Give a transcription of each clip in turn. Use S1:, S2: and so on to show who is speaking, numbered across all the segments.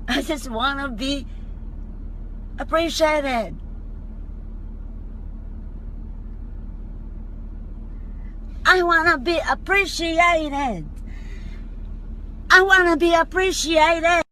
S1: I just want to be appreciated. I want to be appreciated. I want to be appreciated.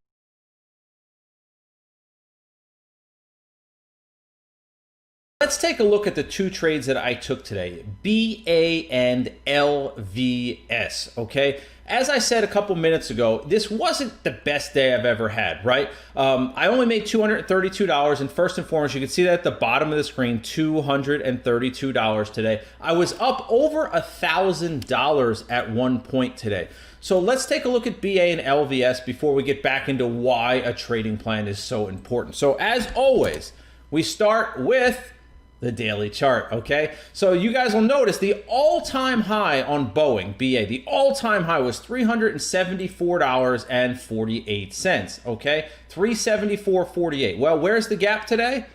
S2: Let's take a look at the two trades that I took today, BA and LVS, okay? As I said a couple minutes ago, this wasn't the best day I've ever had, right? I only made $232, and first and foremost, you can see that at the bottom of the screen, $232 today. I was up over $1,000 at one point today. So let's take a look at BA and LVS before we get back into why a trading plan is so important. So as always, we start with the daily chart, okay? So you guys will notice the all-time high on Boeing, BA, the all-time high was $374.48, okay? $374.48. Well, where's the gap today?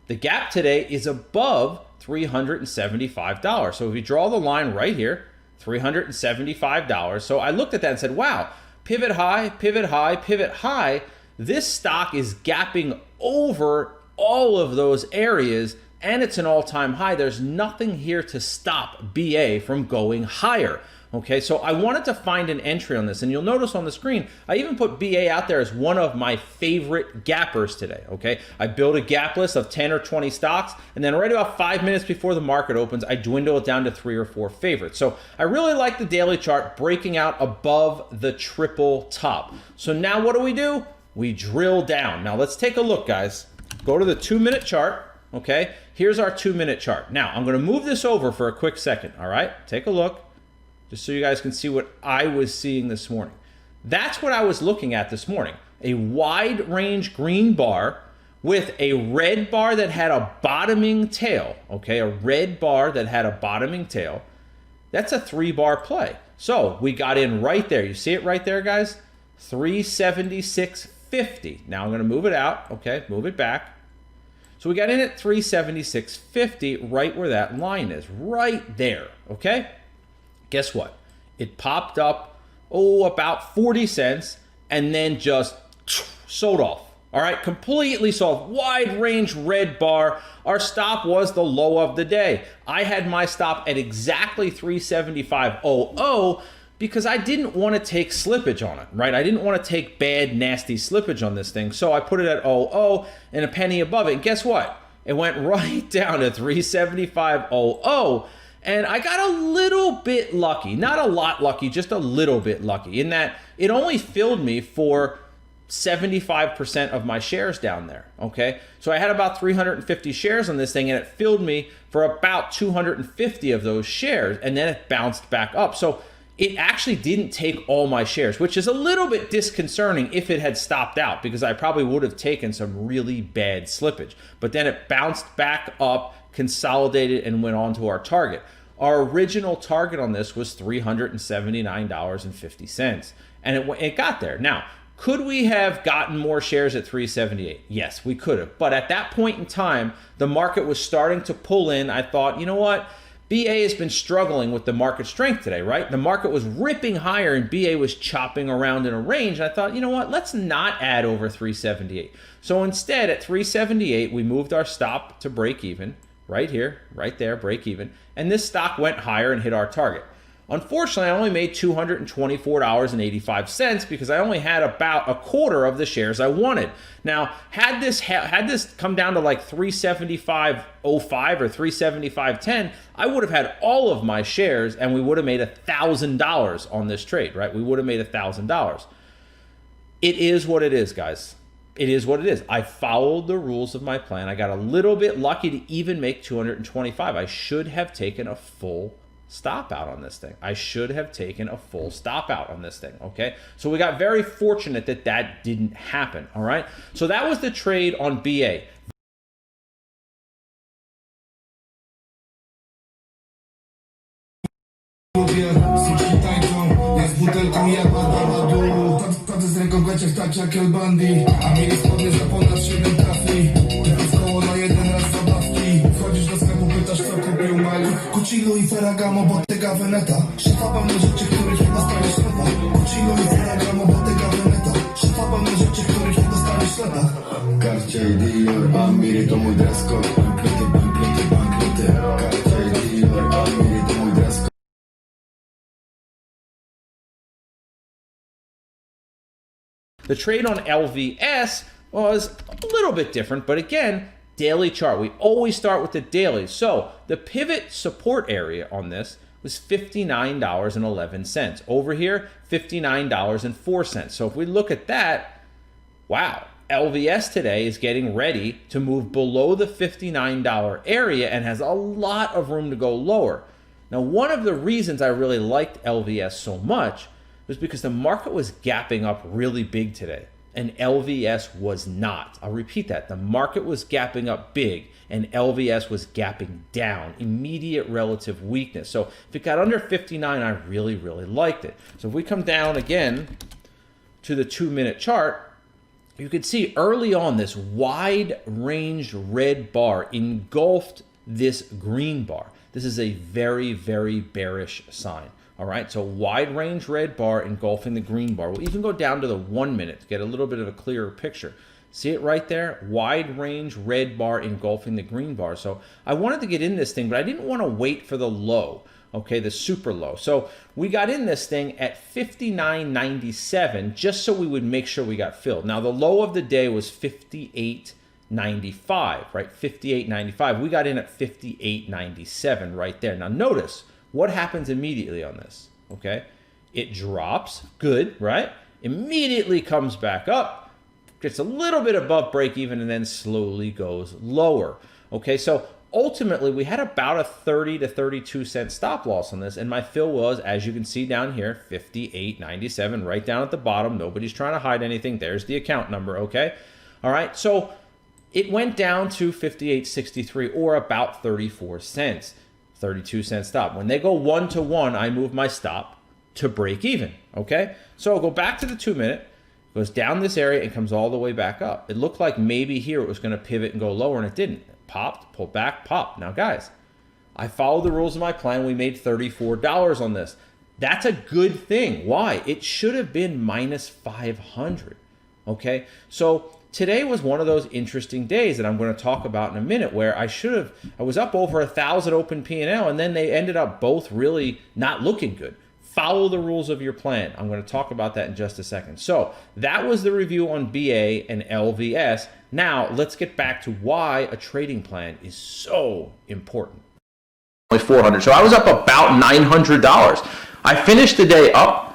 S2: The gap today is above $375. So if you draw the line right here, $375. So I looked at that and said, wow, pivot high, pivot high, pivot high. This stock is gapping over all of those areas, and it's an all-time high. There's nothing here to stop BA from going higher. Okay, so I wanted to find an entry on this, and you'll notice on the screen, I even put BA out there as one of my favorite gappers today, okay? I built a gap list of 10 or 20 stocks, and then right about 5 minutes before the market opens, I dwindle it down to 3 or 4 favorites. So I really like the daily chart breaking out above the triple top. So now what do? We drill down. Now let's take a look, guys. Go to the 2-minute chart. Okay, here's our 2-minute chart. Now, I'm going to move this over for a quick second, all right? Take a look, just so you guys can see what I was seeing this morning. That's what I was looking at this morning. A wide range green bar with a red bar that had a bottoming tail, okay? A red bar that had a bottoming tail. That's a 3-bar play. So we got in right there. You see it right there, guys? 376.50. Now I'm going to move it out, okay? Move it back. So we got in at 376.50, right where that line is, right there, okay? Guess what? It popped up, about 40 cents, and then just sold off. All right, completely sold. Wide range red bar. Our stop was the low of the day. I had my stop at exactly 375.00, because I didn't want to take slippage on it, right? I didn't want to take bad, nasty slippage on this thing. So I put it at 00 and a penny above it. And guess what? It went right down to 375.00. And I got a little bit lucky. Not a lot lucky, just a little bit lucky in that it only filled me for 75% of my shares down there, okay? So I had about 350 shares on this thing, and it filled me for about 250 of those shares, and then it bounced back up. So it actually didn't take all my shares, which is a little bit disconcerting if it had stopped out, because I probably would have taken some really bad slippage. But then it bounced back up, consolidated, and went on to our target. Our original target on this was $379.50, and it got there. Now, could we have gotten more shares at 378? Yes, we could have. But at that point in time, the market was starting to pull in. I thought, you know what? BA has been struggling with the market strength today, right? The market was ripping higher and BA was chopping around in a range. I thought, you know what? Let's not add over 378. So instead, at 378, we moved our stop to break even, right here, right there, break even. And this stock went higher and hit our target. Unfortunately, I only made $224.85 because I only had about a quarter of the shares I wanted. Now, had this come down to like 375.05 or 375.10, I would have had all of my shares and we would have made $1,000 on this trade, right? We would have made $1,000. It is what it is, guys. It is what it is. I followed the rules of my plan. I got a little bit lucky to even make 225. I should have taken a full stop out on this thing. I should have taken a full stop out on this thing, okay? So we got very fortunate that that didn't happen, all right? So that was the trade on BA.
S3: Cucino i Ferragamo, bottega Veneta. Szefa pełne rzeczy, których nie dostaniesz szefa. Cucino i Ferragamo, bottega Veneta. Szefa pełne rzeczy, których nie dostaniesz JD और आमिर तो मुद्रास को bank JD और आमिर तो मुद्रास को
S2: The trade on LVS was a little bit different, but again, daily chart. We always start with the daily. So the pivot support area on this was $59.11. Over here, $59.04. So if we look at that, wow, LVS today is getting ready to move below the $59 area and has a lot of room to go lower. Now, one of the reasons I really liked LVS so much was because the market was gapping up really big today, and LVS was not. I'll repeat that. The market was gapping up big, and LVS was gapping down. Immediate relative weakness. So if it got under 59, I really, really liked it. So if we come down again to the 2-minute chart, you can see early on this wide ranged red bar engulfed this green bar. This is a very, very bearish sign. All right, so wide range red bar engulfing the green bar. We'll even go down to the 1 minute to get a little bit of a clearer picture. See it right there? Wide range red bar engulfing the green bar. So I wanted to get in this thing, but I didn't want to wait for the low, okay, the super low. So we got in this thing at 59.97 just so we would make sure we got filled. Now the low of the day was 58.95, right? 58.95. We got in at 58.97 right there. Now notice what happens immediately on this, okay? It drops, good, right? Immediately comes back up, gets a little bit above break even, and then slowly goes lower, okay? So ultimately, we had about a 30 to 32 cent stop loss on this, and my fill was, as you can see down here, 58.97, right down at the bottom. Nobody's trying to hide anything. There's the account number, okay? All right, so it went down to 58.63, or about 34 cents. 32 cent stop. When they go 1 to 1, I move my stop to break even, okay? So I'll go back to the 2 minute, goes down this area and comes all the way back up. It looked like maybe here it was going to pivot and go lower, and it didn't. It popped, pulled back, popped. Now guys, I followed the rules of my plan. We made $34 on this. That's a good thing. Why? It should have been minus 500, okay? So today was one of those interesting days that I'm going to talk about in a minute, where I was up over 1,000 open P&L, and then they ended up both really not looking good. Follow the rules of your plan. I'm going to talk about that in just a second. So that was the review on BA and LVS. Now let's get back to why a trading plan is so important. Only 400. So I was up about $900. I finished the day up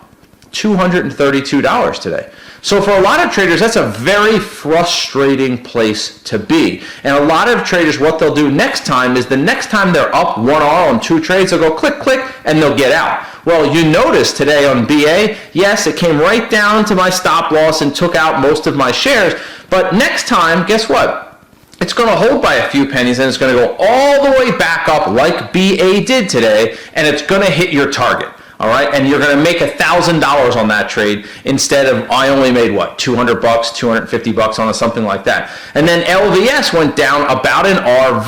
S2: $232 today. So for a lot of traders, that's a very frustrating place to be. And a lot of traders, what they'll do next time is the next time they're up 1R on 2 trades, they'll go click, click, and they'll get out. Well, you notice today on BA, yes, it came right down to my stop loss and took out most of my shares. But next time, guess what? It's going to hold by a few pennies, and it's going to go all the way back up like BA did today, and it's going to hit your target. All right, and you're going to make $1,000 on that trade instead of, I only made what, $200, $250 on something like that. And then LVS went down about an R,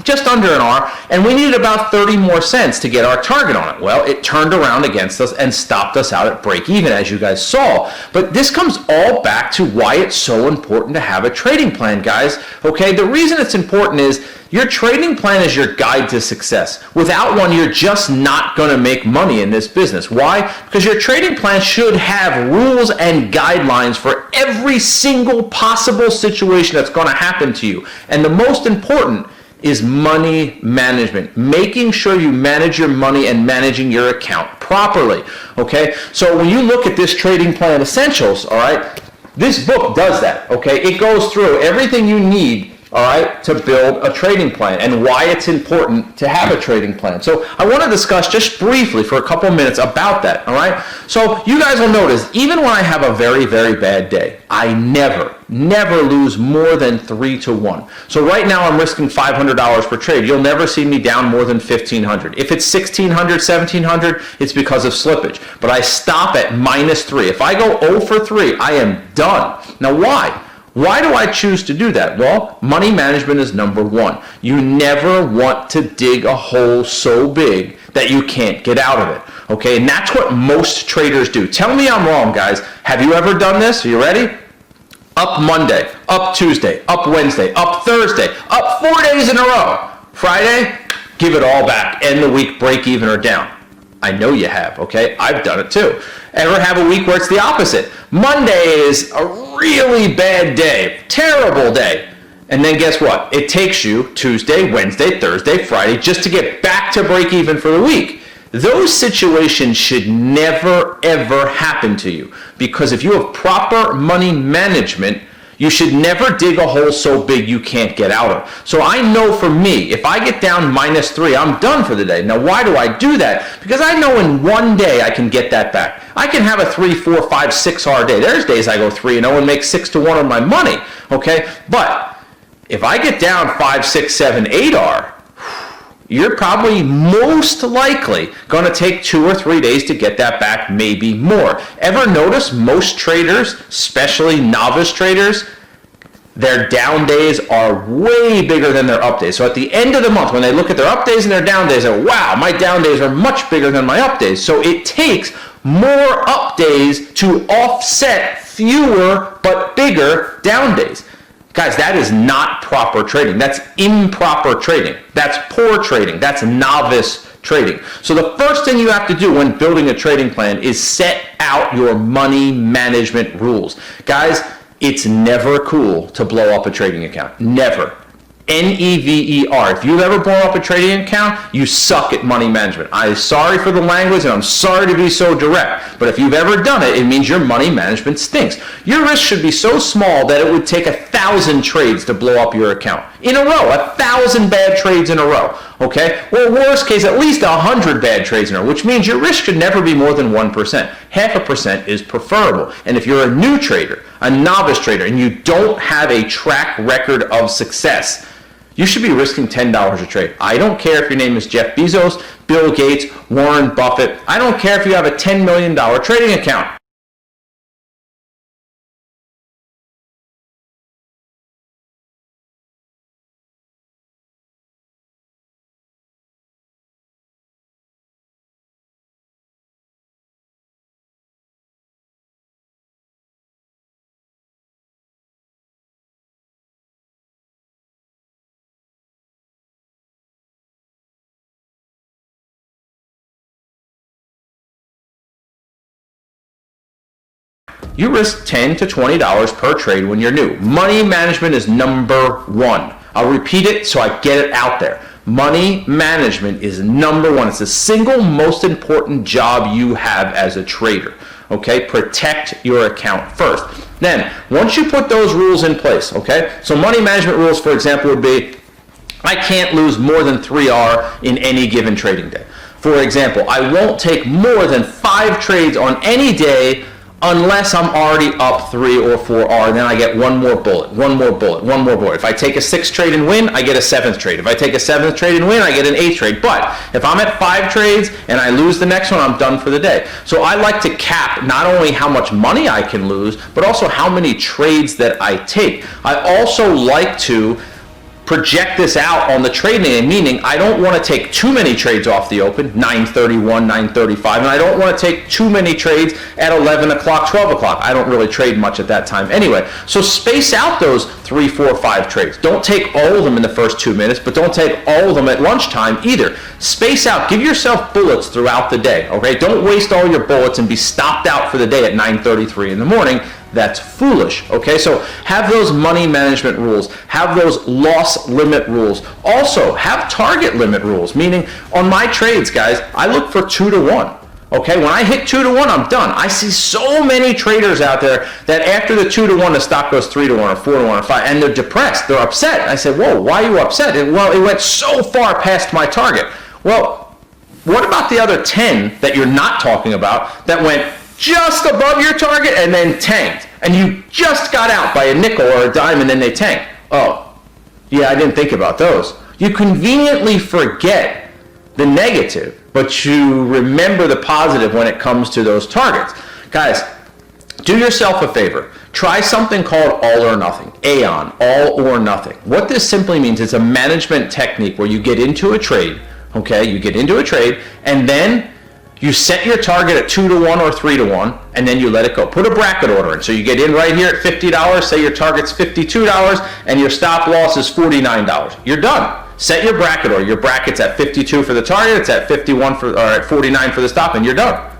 S2: just under an R, and we needed about 30 more cents to get our target on it. Well, it turned around against us and stopped us out at break even, as you guys saw. But this comes all back to why it's so important to have a trading plan, guys. Okay, the reason it's important is your trading plan is your guide to success. Without one, you're just not going to make money in this business. Why? Because your trading plan should have rules and guidelines for every single possible situation that's going to happen to you. And the most important is money management, making sure you manage your money and managing your account properly. Okay, so when you look at this trading plan essentials, all right, this book does that. Okay, it goes through everything you need, all right, to build a trading plan and why it's important to have a trading plan. So I want to discuss just briefly for a couple minutes about that, all right? So you guys will notice, even when I have a very, very bad day, I never lose more than 3 to 1. So right now I'm risking $500 per trade. You'll never see me down more than $1,500. If it's $1,600, $1,700, it's because of slippage. But I stop at -3. If I go 0 for 3, I am done. Now why? Why do I choose to do that? Well, money management is number one. You never want to dig a hole so big that you can't get out of it. Okay, and that's what most traders do. Tell me I'm wrong, guys. Have you ever done this? Are you ready? Up Monday, up Tuesday, up Wednesday, up Thursday, up 4 days in a row. Friday, give it all back. End the week, break even or down. I know you have, okay? I've done it too. Ever have a week where it's the opposite? Monday is a really bad day, terrible day. And then guess what? It takes you Tuesday, Wednesday, Thursday, Friday just to get back to break even for the week. Those situations should never, ever happen to you, because if you have proper money management, you should never dig a hole so big you can't get out of. So I know for me, if I get down -3, I'm done for the day. Now, why do I do that? Because I know in one day I can get that back. I can have a 3, 4, 5, 6-hour day. There's days I go 3-0 and make 6 to 1 on my money, okay? But if I get down 5, 6, 7, 8-hour, you're probably most likely going to take 2 or 3 days to get that back, maybe more. Ever notice most traders, especially novice traders, their down days are way bigger than their up days. So at the end of the month, when they look at their up days and their down days, they're, wow, my down days are much bigger than my up days. So it takes more up days to offset fewer but bigger down days. Guys, that is not proper trading. That's improper trading. That's poor trading. That's novice trading. So the first thing you have to do when building a trading plan is set out your money management rules. Guys, it's never cool to blow up a trading account. Never. Never. If you've ever blown up a trading account, you suck at money management. I'm sorry for the language, and I'm sorry to be so direct, but if you've ever done it, it means your money management stinks. Your risk should be so small that it would take 1,000 trades to blow up your account. In a row, 1,000 bad trades in a row, okay? Or worst case, at least 100 bad trades in a row, which means your risk should never be more than 1%. 0.5% is preferable. And if you're a new trader, a novice trader, and you don't have a track record of success, you should be risking $10 a trade. I don't care if your name is Jeff Bezos, Bill Gates, Warren Buffett. I don't care if you have a $10 million trading account. You risk $10 to $20 per trade when you're new. Money management is number one. I'll repeat it so I get it out there. Money management is number one. It's the single most important job you have as a trader. Okay, protect your account first. Then, once you put those rules in place, okay, so money management rules, for example, would be, I can't lose more than 3R in any given trading day. For example, I won't take more than 5 trades on any day unless I'm already up 3 or 4R, then I get one more bullet, one more bullet, one more bullet. If I take a 6th trade and win, I get a 7th trade. If I take a 7th trade and win, I get an 8th trade. But if I'm at 5 trades and I lose the next one, I'm done for the day. So I like to cap not only how much money I can lose, but also how many trades that I take. I also like to project this out on the trading, meaning I don't want to take too many trades off the open, 9:31, 9:35, and I don't want to take too many trades at 11 o'clock, 12 o'clock. I don't really trade much at that time anyway. So space out those 3, 4, 5 trades. Don't take all of them in the first 2 minutes, but don't take all of them at lunchtime either. Space out. Give yourself bullets throughout the day, okay? Don't waste all your bullets and be stopped out for the day at 9:33 in the morning. That's foolish, okay? So have those money management rules. Have those loss limit rules. Also, have target limit rules, meaning on my trades, guys, I look for 2 to 1. Okay, when I hit 2 to 1, I'm done. I see so many traders out there that after the 2 to 1, the stock goes 3 to 1 or 4 to 1 or 5, and they're depressed. They're upset. I said, whoa, why are you upset? Well, it went so far past my target. Well, what about the other 10 that you're not talking about that went just above your target and then tanked, and you just got out by a nickel or a dime and then they tanked? Oh, yeah, I didn't think about those. You conveniently forget the negative, but you remember the positive when it comes to those targets. Guys, do yourself a favor. Try something called all or nothing, AON, all or nothing. What this simply means is a management technique where you get into a trade, okay? You get into a trade, and then You set your target at 2 to 1 or 3 to 1, and then you let it go. Put a bracket order in. So you get in right here at $50, say your target's $52, and your stop loss is $49. You're done. Set your bracket order. Your bracket's at 52 for the target, it's at 51 for, or at 49 for the stop, and you're done.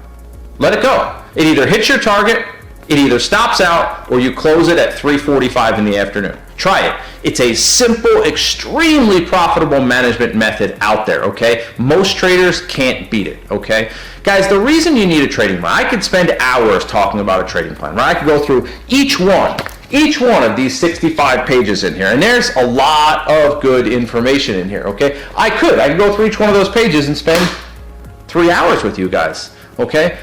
S2: Let it go. It either hits your target, it either stops out, or you close it at 3:45 in the afternoon. Try it. It's a simple, extremely profitable management method out there, okay? Most traders can't beat it, okay? Guys, the reason you need a trading plan, I could spend hours talking about a trading plan, right? I could go through each one of these 65 pages in here, and there's a lot of good information in here, okay? I could go through each one of those pages and spend 3 hours with you guys, okay?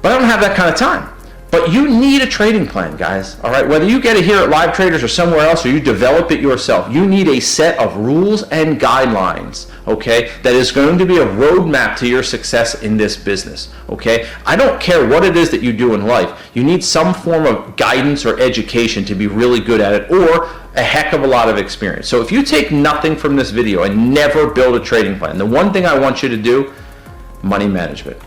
S2: But I don't have that kind of time. But you need a trading plan, guys, all right? Whether you get it here at Live Traders or somewhere else, or you develop it yourself, you need a set of rules and guidelines, okay, that is going to be a roadmap to your success in this business, okay? I don't care what it is that you do in life. You need some form of guidance or education to be really good at it, or a heck of a lot of experience. So if you take nothing from this video and never build a trading plan, the one thing I want you to do, money management.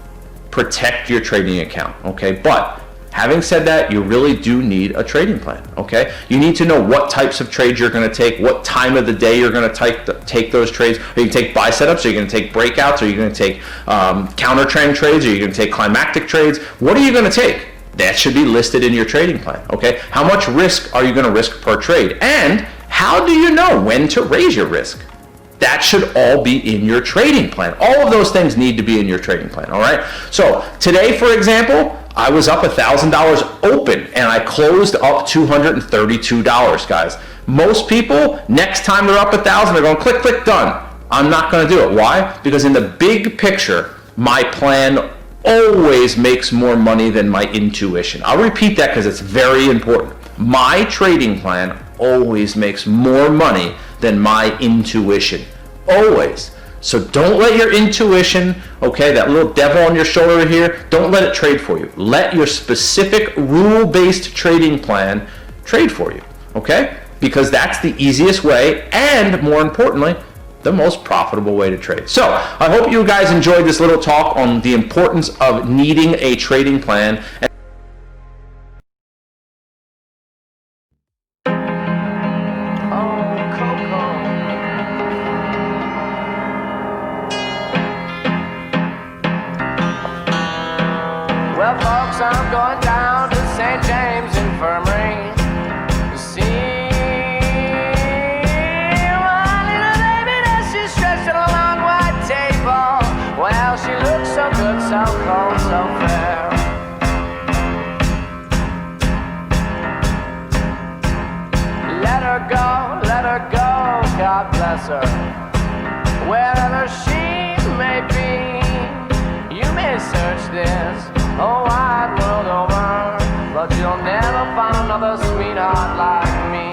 S2: Protect your trading account, okay? But having said that, you really do need a trading plan, okay? You need to know what types of trades you're going to take, what time of the day you're going to take those trades. Are you going to take buy setups? Are you going to take breakouts? Are you going to take counter trend trades? Are you going to take climactic trades? What are you going to take? That should be listed in your trading plan, okay? How much risk are you going to risk per trade? And how do you know when to raise your risk? That should all be in your trading plan. All of those things need to be in your trading plan, all right? So today, for example, I was up $1,000 open, and I closed up $232, guys. Most people, next time they're up 1,000, they're going click, click, done. I'm not going to do it. Why? Because in the big picture, my plan always makes more money than my intuition. I'll repeat that because it's very important. My trading plan always makes more money than my intuition. Always. So don't let your intuition, okay, that little devil on your shoulder here, don't let it trade for you. Let your specific rule-based trading plan trade for you, okay? Because that's the easiest way, and more importantly, the most profitable way to trade. So I hope you guys enjoyed this little talk on the importance of needing a trading plan.
S4: Well, folks, I'm going down to St. James Infirmary to see my little baby that she's stretched on a long white table. Well, she looks so good, so cold, so fair. Let her go, God bless her. Wherever she may be, you may search this whole wide world over, but you'll never find another sweetheart like me.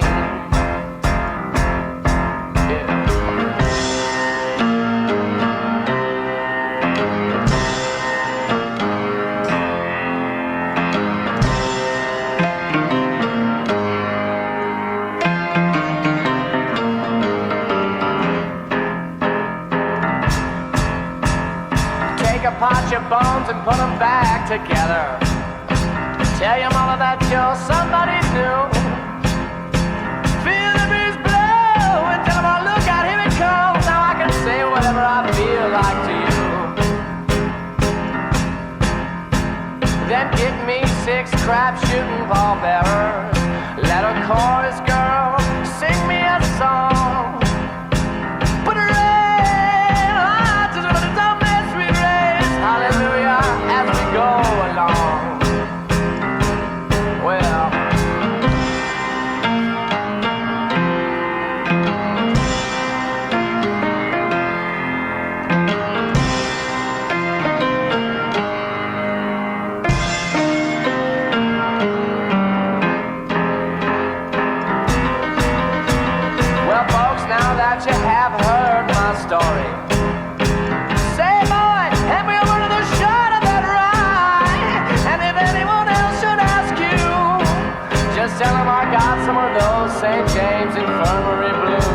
S4: Pot your bones and put them back together. Tell your mother that you're somebody new. Feel the breeze blow and tell them, oh, look out, here it comes. Now I can say whatever I feel like to you. Then get me 6 crap shooting pallbearers. Let a chorus girl sing me a song. Put her in, I just want to dump that sweet race. Hallelujah, as we go along. Well, folks, now that you have heard my story, say, boy, hand me over to the shot of that rye. And if anyone else should ask you, just tell them I got some of those St. James Infirmary blues.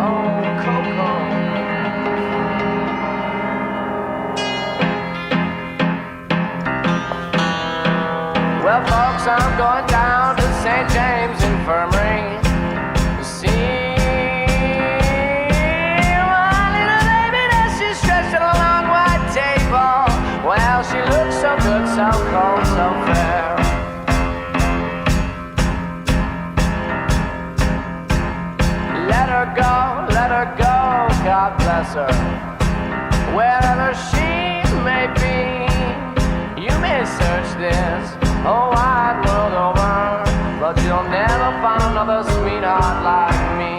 S4: Oh, Coco. folks, I'm going down to St. James Infirmary to see my little baby that she's stretched on a long white table. Well, she looks so good, so cold, so fair. Let her go, God bless her. Wherever she may be, you may search this whole wide world over, but you'll never find another sweetheart like me.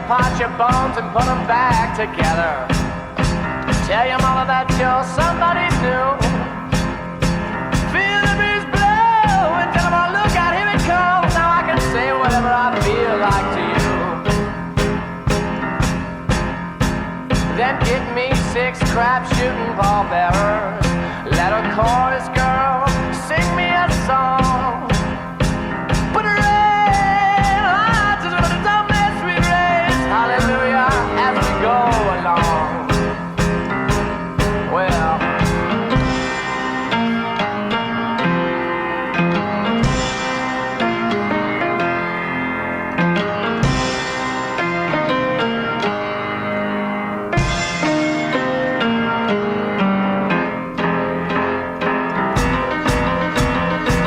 S4: Pot your bones and put them back together. Tell your mama that you're somebody new. Feel the breeze blow and tell them, oh, look out, here it comes. Now I can say whatever I feel like to you. Then get me 6 crap shooting pallbearers. Let a chorus girl sing me a song. Put her hallelujah, as we go along.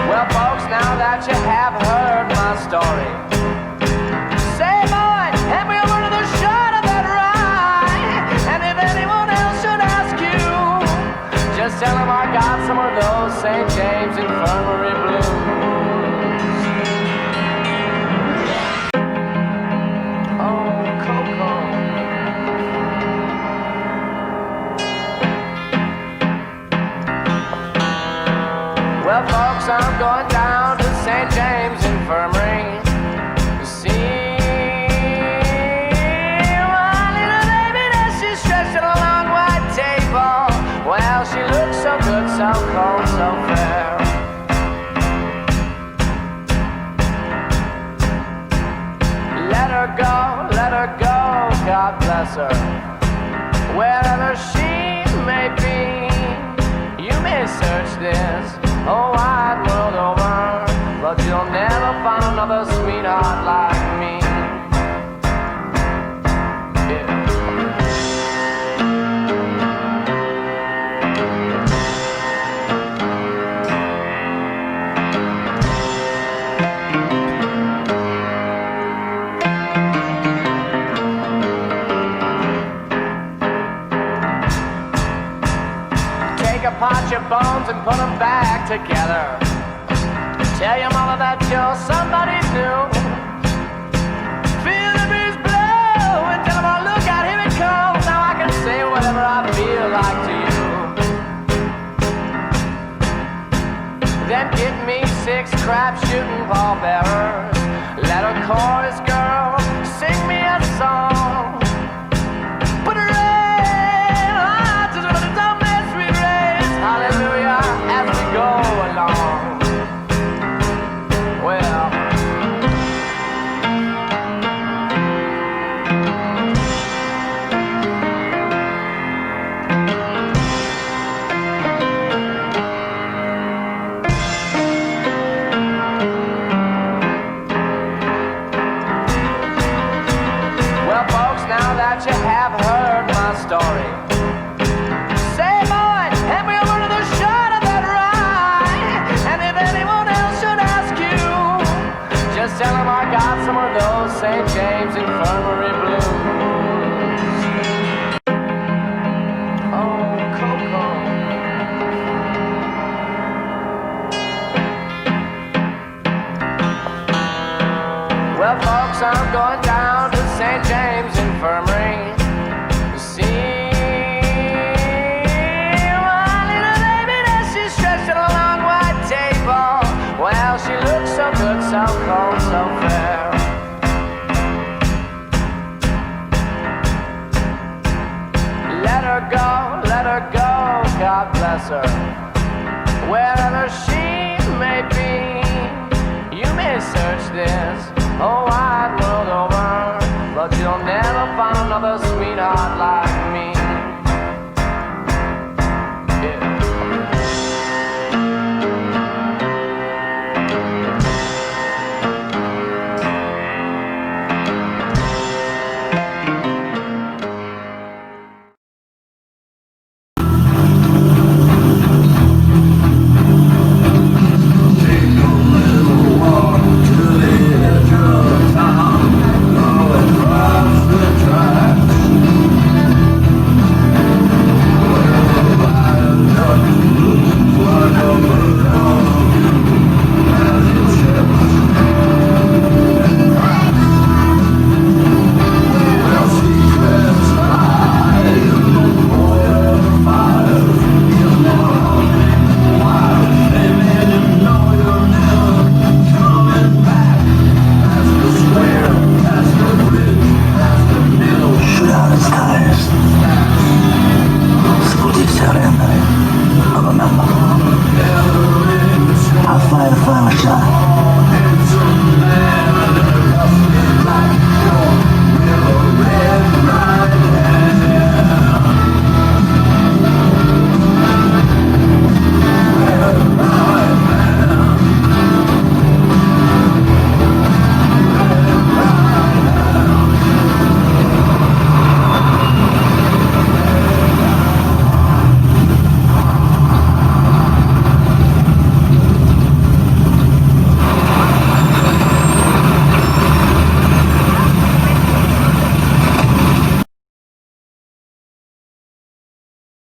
S4: Well, folks, now that you have heard my story, just tell him I got some of those St. James Infirmary blues. Oh, Coco. Well, folks, I'm going down to St. James Infirmary to see my little baby that she's stretched on a long white table. Well, she looks so good, so cold, so fair. Let her go, God bless her. Wherever she may be, you may search this whole wide world over, but you'll never find another sweetheart like me. Pot your bones and put them back together. Tell your mama that you're somebody new. Feel the breeze blow and tell them, oh, look out, here it comes. Now I can say whatever I feel like to you. Then get me 6 crap shooting pallbearers. Let a chorus girl sing me a song. Put her hallelujah, as we go along. Well, folks, now that you have heard my story, just tell him I got some of those St. James Infirmary blues. Oh, Coco. Well, folks, I'm going down to St. James Infirmary to see my little baby that she's stretched on a long white table. Well, she looks so good, so cold, so fair. God bless her. Wherever she may be, you may search this whole wide world over, but you'll never